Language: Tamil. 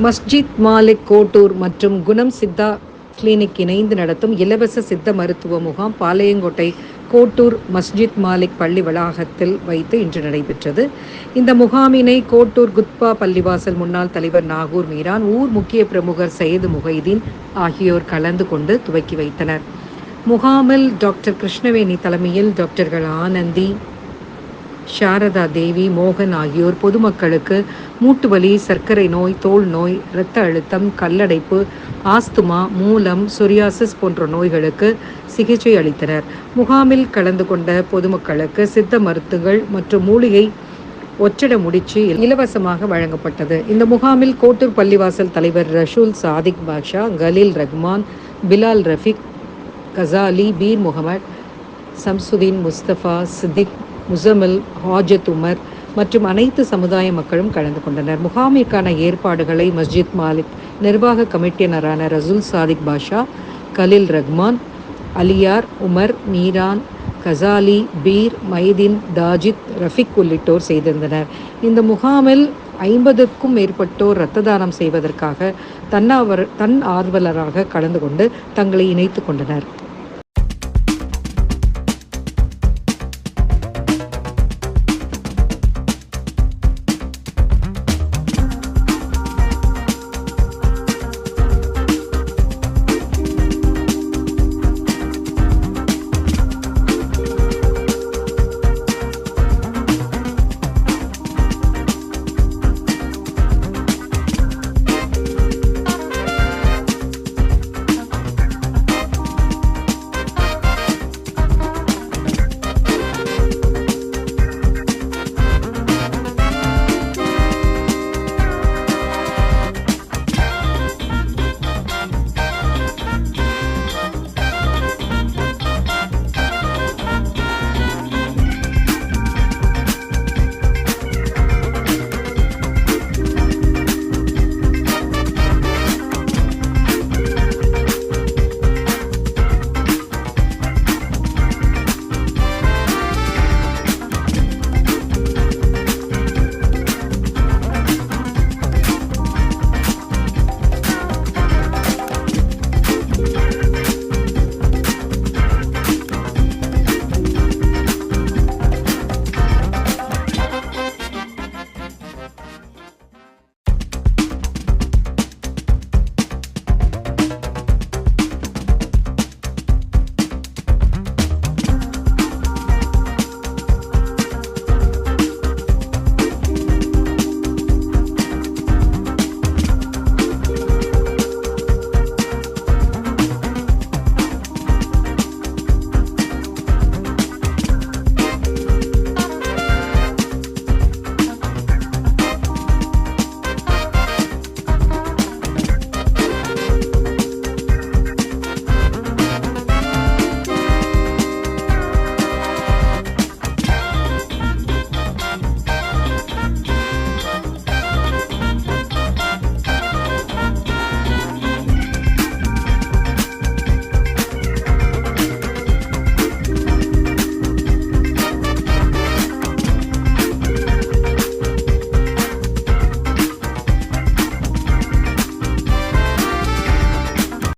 மஸ்ஜித் மாலிக் கோட்டூர் மற்றும் குணம் சித்தா கிளினிக் இணைந்து நடத்தும் இலவச சித்த மருத்துவ முகாம் பாளையங்கோட்டை கோட்டூர் மஸ்ஜித் மாலிக் பள்ளி வளாகத்தில் வைத்து இன்று நடைபெற்றது. இந்த முகாமினை கோட்டூர் குத்பா பள்ளிவாசல் முன்னாள் தலைவர் நாகூர் மீரான், ஊர் முக்கிய பிரமுகர் சையது முகைதீன் ஆகியோர் கலந்து கொண்டு துவக்கி வைத்தனர். முகாமில் டாக்டர் கிருஷ்ணவேணி தலைமையில் டாக்டர்கள் ஆனந்தி, சாரதா தேவி, மோகன் ஆகியோர் பொதுமக்களுக்கு மூட்டுவலி, சர்க்கரை நோய், தோல் நோய், இரத்த அழுத்தம், கல்லடைப்பு, ஆஸ்துமா, மூலம், சொரியாசிஸ் போன்ற நோய்களுக்கு சிகிச்சை அளித்தனர். முகாமில் கலந்து கொண்ட பொதுமக்களுக்கு சித்த மருந்துகள் மற்றும் மூலிகை ஒச்சட முடிச்சு இலவசமாக வழங்கப்பட்டது. இந்த முகாமில் கோட்டூர் பள்ளிவாசல் தலைவர் ரஷூல் சாதிக் பாஷா, கலீல் ரஹ்மான், பிலால் ரஃபிக், கசாலி, பீர் முகமது, சம்சுதீன், முஸ்தபா, சித்திக், முசமில், ஹாஜத் உமர் மற்றும் அனைத்து சமுதாய மக்களும் கலந்து கொண்டனர். முகாமிற்கான ஏற்பாடுகளை மஸ்ஜித் மாலிக் நிர்வாக கமிட்டியினரான ரசூல் சாதிக் பாஷா, கலீல் ரஹ்மான், அலியார், உமர், மீரான், கசாலி, பீர், மைதீன், தாஜித், ரஃபிக் உள்ளிட்டோர் செய்திருந்தனர். இந்த முகாமில் 50க்கும் மேற்பட்டோர் இரத்த தானம் செய்வதற்காக தன் ஆர்வலராக கலந்து கொண்டு தங்களை இணைத்துக் கொண்டனர்.